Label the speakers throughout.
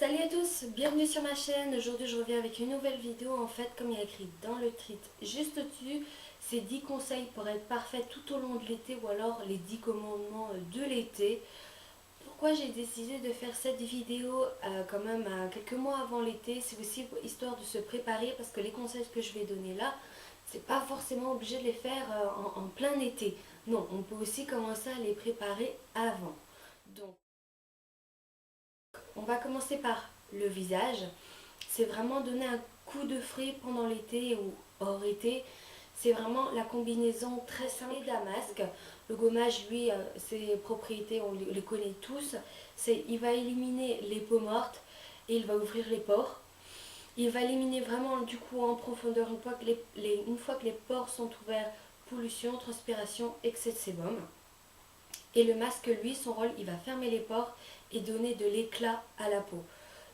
Speaker 1: Salut à tous, bienvenue sur ma chaîne. Aujourd'hui je reviens avec une nouvelle vidéo. En fait, comme il y a écrit dans le titre juste au-dessus, c'est 10 conseils pour être parfait tout au long de l'été, ou alors les 10 commandements de l'été. Pourquoi j'ai décidé de faire cette vidéo quand même quelques mois avant l'été? C'est aussi histoire de se préparer, parce que les conseils que je vais donner là, c'est pas forcément obligé de les faire en plein été. Non, on peut aussi commencer à les préparer avant. Donc on va commencer par le visage. C'est vraiment donner un coup de frais pendant l'été ou hors été. C'est vraiment la combinaison très simple et damasque. Le gommage, lui, ses propriétés, on les connaît tous. Il va éliminer les peaux mortes et il va ouvrir les pores. Il va éliminer vraiment du coup en profondeur une fois que les pores sont ouverts, pollution, transpiration, excès de sébum. Et le masque, lui, son rôle, il va fermer les pores et donner de l'éclat à la peau.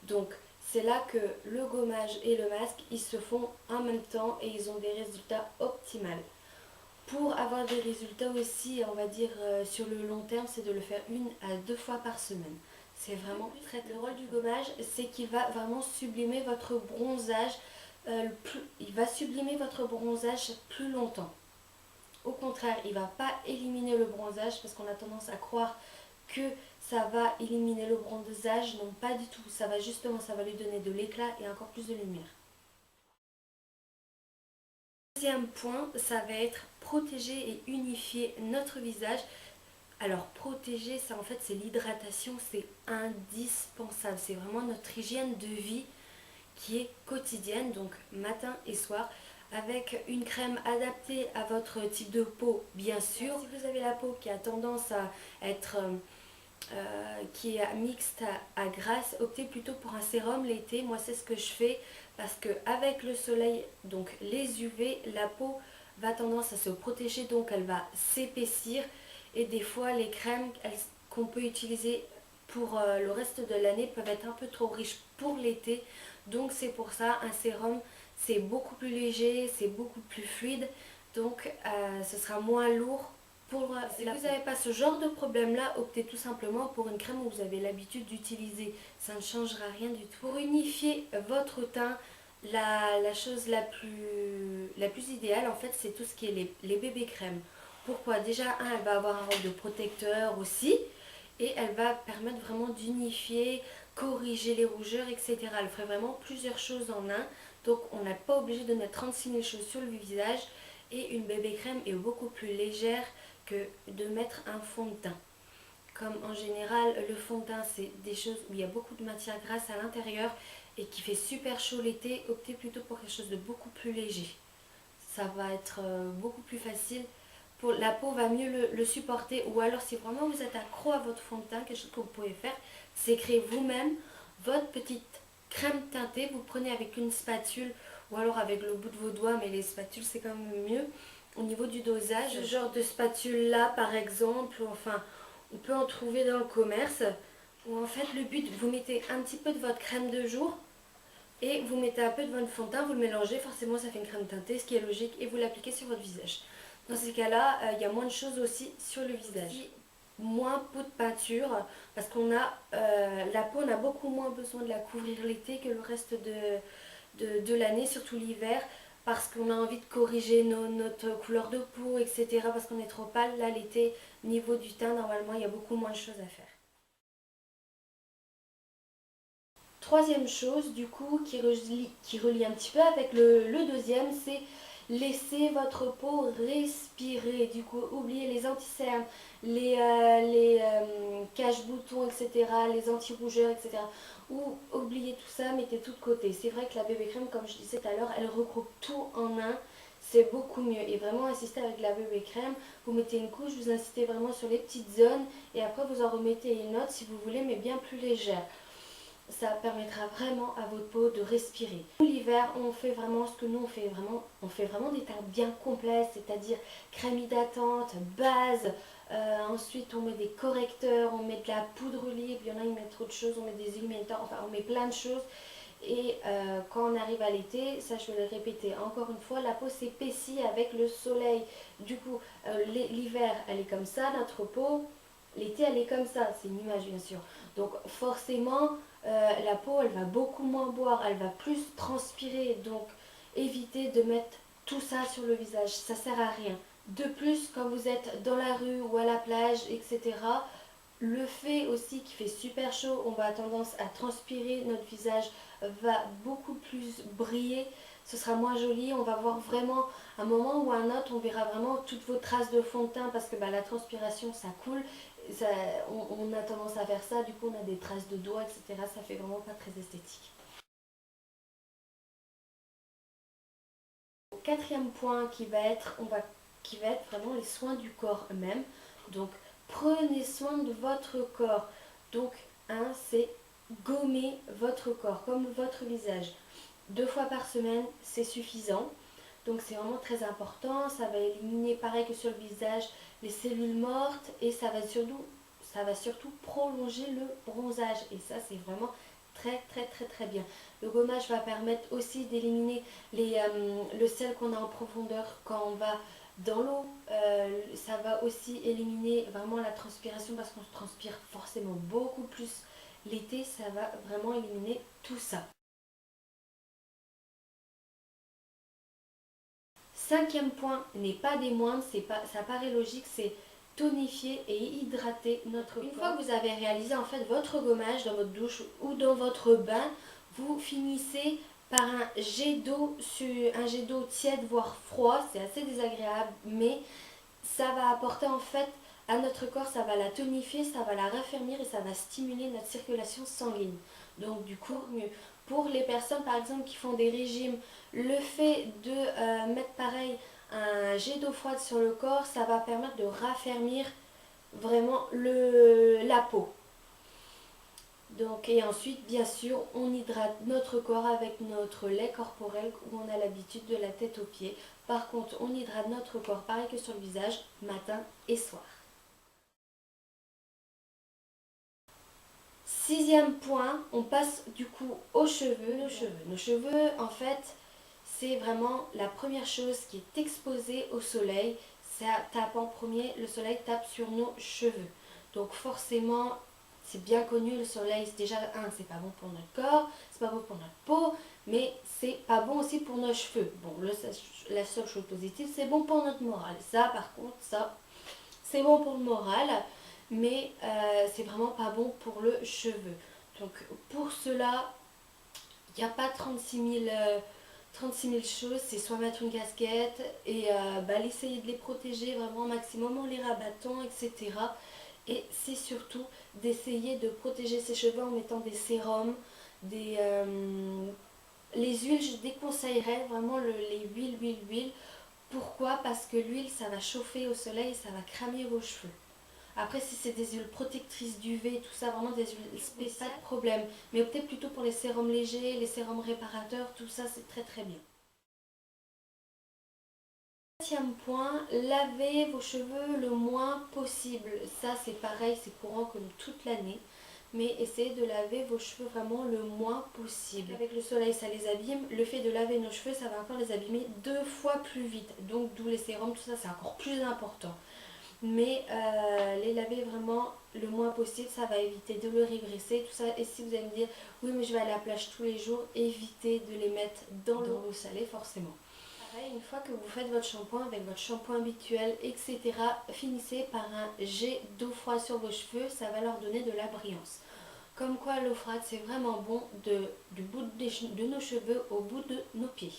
Speaker 1: Donc, c'est là que le gommage et le masque, ils se font en même temps et ils ont des résultats optimaux. Pour avoir des résultats aussi, on va dire, sur le long terme, c'est de le faire 1 à 2 fois par semaine. C'est vraiment très... Le rôle du gommage, c'est qu'il va vraiment sublimer votre bronzage. Il va sublimer votre bronzage plus longtemps. Au contraire, il ne va pas éliminer le bronzage, parce qu'on a tendance à croire que ça va éliminer le bronzage. Non, pas du tout. Ça va lui donner de l'éclat et encore plus de lumière. Deuxième point, ça va être protéger et unifier notre visage. Alors protéger, ça en fait c'est l'hydratation, c'est indispensable. C'est vraiment notre hygiène de vie qui est quotidienne, donc matin et soir, avec une crème adaptée à votre type de peau, bien sûr. Si vous avez la peau qui a tendance à être qui est mixte à grasse, optez plutôt pour un sérum l'été. Moi c'est ce que je fais, parce que avec le soleil, donc les UV, la peau va tendance à se protéger, donc elle va s'épaissir, et des fois les crèmes qu'on peut utiliser pour le reste de l'année peuvent être un peu trop riches pour l'été. Donc c'est pour ça un sérum, c'est beaucoup plus léger, c'est beaucoup plus fluide, donc ce sera moins lourd. Si vous n'avez pas ce genre de problème là, optez tout simplement pour une crème que vous avez l'habitude d'utiliser. Ça ne changera rien du tout. Pour unifier votre teint, la chose la plus idéale en fait, c'est tout ce qui est les bébés crèmes. Pourquoi? Déjà, elle va avoir un rôle de protecteur aussi, et elle va permettre vraiment d'unifier, corriger les rougeurs, etc. Elle ferait vraiment plusieurs choses en un. Donc on n'est pas obligé de mettre 36 000 choses sur le visage, et une bébé crème est beaucoup plus légère que de mettre un fond de teint. Comme en général, le fond de teint, c'est des choses où il y a beaucoup de matière grasse à l'intérieur et qui fait super chaud l'été, optez plutôt pour quelque chose de beaucoup plus léger. Ça va être beaucoup plus facile. La peau va mieux le supporter. Ou alors, si vraiment vous êtes accro à votre fond de teint, quelque chose que vous pouvez faire, c'est créer vous-même votre petite crème teintée. Vous prenez avec une spatule ou alors avec le bout de vos doigts, mais les spatules c'est quand même mieux au niveau du dosage. Ce genre de spatule là par exemple, enfin on peut en trouver dans le commerce, où en fait le but, vous mettez un petit peu de votre crème de jour et vous mettez un peu de votre fond de teint, vous le mélangez, forcément ça fait une crème teintée, ce qui est logique, et vous l'appliquez sur votre visage. Dans ces cas-là, il y a moins de choses aussi sur le visage. Moins peau de peinture, parce qu'on a la peau, on a beaucoup moins besoin de la couvrir l'été que le reste de l'année, surtout l'hiver, parce qu'on a envie de corriger notre couleur de peau, etc. Parce qu'on est trop pâle. Là, l'été, niveau du teint, normalement, il y a beaucoup moins de choses à faire. Troisième chose, du coup, qui relie un petit peu avec le deuxième, c'est laisser votre peau respirer. Du coup, oubliez les anti-cernes, les cache-boutons, etc., les anti-rougeurs, etc. Ou oubliez tout ça, mettez tout de côté. C'est vrai que la bébé crème, comme je disais tout à l'heure, elle regroupe tout en un. C'est beaucoup mieux. Et vraiment, insistez avec la bébé crème. Vous mettez une couche, vous insistez vraiment sur les petites zones. Et après, vous en remettez une autre si vous voulez, mais bien plus légère. Ça permettra vraiment à votre peau de respirer. L'hiver, on fait vraiment ce que nous on fait vraiment des teintes bien complexes, c'est-à-dire crème hydratante, base, ensuite on met des correcteurs, on met de la poudre libre, il y en a qui mettent trop de choses, on met des illuminateurs, enfin on met plein de choses. Et quand on arrive à l'été, ça je vais le répéter encore une fois, la peau s'épaissit avec le soleil. Du coup, l'hiver elle est comme ça, notre peau. L'été, elle est comme ça, c'est une image bien sûr. Donc forcément, la peau elle va beaucoup moins boire, elle va plus transpirer. Donc évitez de mettre tout ça sur le visage, ça sert à rien. De plus, quand vous êtes dans la rue ou à la plage, etc., le fait aussi qu'il fait super chaud, on va avoir tendance à transpirer, notre visage va beaucoup plus briller, ce sera moins joli, on va voir vraiment un moment ou un autre, on verra vraiment toutes vos traces de fond de teint parce que la transpiration ça coule, ça, on a tendance à faire ça, du coup on a des traces de doigts, etc. Ça fait vraiment pas très esthétique. Quatrième point qui va être vraiment les soins du corps eux-mêmes. Donc prenez soin de votre corps. Donc c'est gommer votre corps comme votre visage. 2 fois par semaine, c'est suffisant. Donc c'est vraiment très important. Ça va éliminer, pareil que sur le visage, les cellules mortes et ça va surtout prolonger le bronzage. Et ça, c'est vraiment très très très très bien. Le gommage va permettre aussi d'éliminer le sel qu'on a en profondeur quand on va dans l'eau. Ça va aussi éliminer vraiment la transpiration parce qu'on transpire forcément beaucoup plus l'été. Ça va vraiment éliminer tout ça. Cinquième point n'est pas des moindres, ça paraît logique, c'est tonifier et hydrater notre corps. Une fois que vous avez réalisé en fait votre gommage dans votre douche ou dans votre bain, vous finissez par un jet d'eau tiède voire froid, c'est assez désagréable, mais ça va apporter en fait à notre corps, ça va la tonifier, ça va la raffermir et ça va stimuler notre circulation sanguine. Donc du coup, mieux. Pour les personnes par exemple qui font des régimes, le fait de mettre pareil un jet d'eau froide sur le corps, ça va permettre de raffermir vraiment la peau. Donc, et ensuite, bien sûr, on hydrate notre corps avec notre lait corporel où on a l'habitude de la tête aux pieds. Par contre, on hydrate notre corps pareil que sur le visage, matin et soir. Sixième point, on passe du coup aux cheveux. Nos cheveux, en fait, c'est vraiment la première chose qui est exposée au soleil. Ça tape en premier, le soleil tape sur nos cheveux. Donc forcément, c'est bien connu, le soleil, c'est déjà, c'est pas bon pour notre corps, c'est pas bon pour notre peau, mais c'est pas bon aussi pour nos cheveux. Bon, la seule chose positive, c'est bon pour notre morale. Ça, par contre, ça, c'est bon pour le moral, mais c'est vraiment pas bon pour le cheveu. Donc pour cela, il n'y a pas 36 000 choses, c'est soit mettre une casquette et essayer de les protéger vraiment au maximum en les rabattant, etc. Et c'est surtout d'essayer de protéger ses cheveux en mettant des sérums, les huiles, je déconseillerais vraiment les huiles. Pourquoi? Parce que l'huile, ça va chauffer au soleil et ça va cramer vos cheveux. Après, si c'est des huiles protectrices d'UV, tout ça, vraiment des huiles spéciales, pas de problème. Mais optez plutôt pour les sérums légers, les sérums réparateurs, tout ça, c'est très très bien. Septième point, lavez vos cheveux le moins possible. Ça, c'est pareil, c'est courant comme toute l'année. Mais essayez de laver vos cheveux vraiment le moins possible. Avec le soleil, ça les abîme. Le fait de laver nos cheveux, ça va encore les abîmer 2 fois plus vite. Donc, d'où les sérums, tout ça, c'est encore plus important. Mais les laver vraiment le moins possible, ça va éviter de le régresser, tout ça. Et si vous allez me dire, oui mais je vais aller à la plage tous les jours, évitez de les mettre dans l'eau salée forcément. Pareil, une fois que vous faites votre shampoing avec votre shampoing habituel, etc., finissez par un jet d'eau froide sur vos cheveux, ça va leur donner de la brillance. Comme quoi l'eau froide c'est vraiment bon du bout de nos cheveux au bout de nos pieds.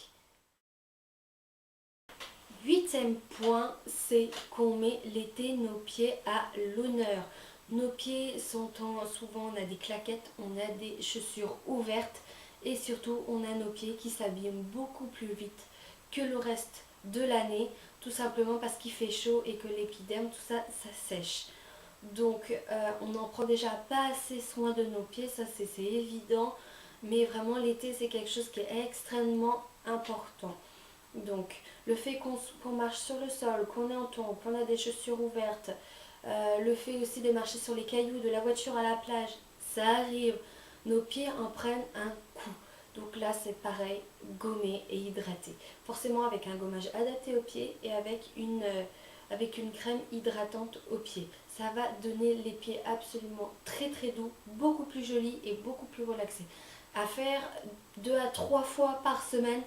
Speaker 1: Huitième point, c'est qu'on met l'été nos pieds à l'honneur. Nos pieds sont souvent, on a des claquettes, on a des chaussures ouvertes et surtout on a nos pieds qui s'abîment beaucoup plus vite que le reste de l'année, tout simplement parce qu'il fait chaud et que l'épiderme, tout ça, ça sèche. Donc on n'en prend déjà pas assez soin de nos pieds, ça c'est évident, mais vraiment l'été c'est quelque chose qui est extrêmement important. Donc le fait qu'on marche sur le sol, qu'on est en tombe, qu'on a des chaussures ouvertes, le fait aussi de marcher sur les cailloux, de la voiture à la plage, ça arrive, nos pieds en prennent un coup. Donc là c'est pareil, gommer et hydrater. Forcément avec un gommage adapté aux pieds et avec une crème hydratante aux pieds. ça va donner les pieds absolument très très doux, beaucoup plus jolis et beaucoup plus relaxés. À faire 2 à 3 fois par semaine,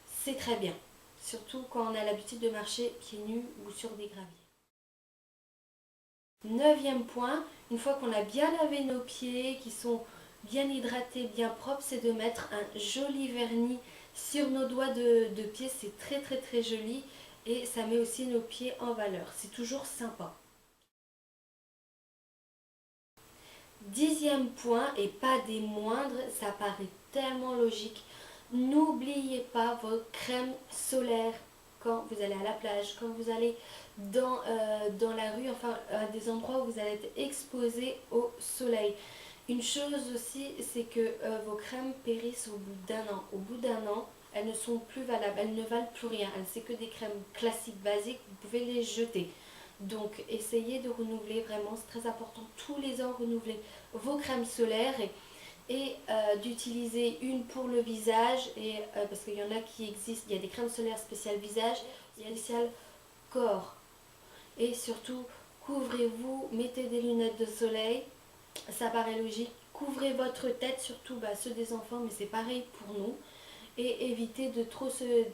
Speaker 1: c'est très bien. Surtout quand on a l'habitude de marcher pieds nus ou sur des graviers. Neuvième point, une fois qu'on a bien lavé nos pieds, qui sont bien hydratés, bien propres, c'est de mettre un joli vernis sur nos doigts de pied. C'est très très très joli et ça met aussi nos pieds en valeur. C'est toujours sympa. 10e point, et pas des moindres, ça paraît tellement logique. N'oubliez pas vos crèmes solaires quand vous allez à la plage, quand vous allez dans la rue, enfin à des endroits où vous allez être exposé au soleil. Une chose aussi, c'est que vos crèmes périssent au bout d'un an. Au bout d'un an, elles ne sont plus valables, elles ne valent plus rien. C'est que des crèmes classiques, basiques, vous pouvez les jeter. Donc essayez de renouveler vraiment, c'est très important, tous les ans renouveler vos crèmes solaires et d'utiliser une pour le visage parce qu'il y en a qui existent, il y a des crèmes solaires spéciales visage, il y a des spéciales corps. Et surtout, couvrez-vous, mettez des lunettes de soleil, ça paraît logique, couvrez votre tête, surtout ceux des enfants, mais c'est pareil pour nous, et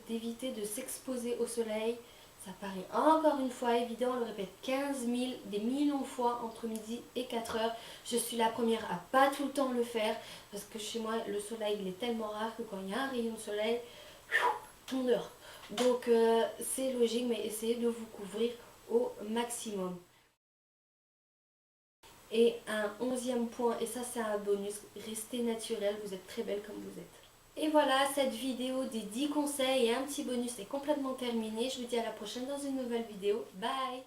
Speaker 1: d'éviter de s'exposer au soleil. Ça paraît encore une fois évident, on le répète 15 000, des millions de fois entre midi et 4 heures. Je suis la première à pas tout le temps le faire parce que chez moi le soleil il est tellement rare que quand il y a un rayon de soleil, on dort. Donc c'est logique, mais essayez de vous couvrir au maximum. Et un 11e point, et ça c'est un bonus, restez naturel, vous êtes très belle comme vous êtes. Et voilà, cette vidéo des 10 conseils et un petit bonus est complètement terminée. Je vous dis à la prochaine dans une nouvelle vidéo. Bye!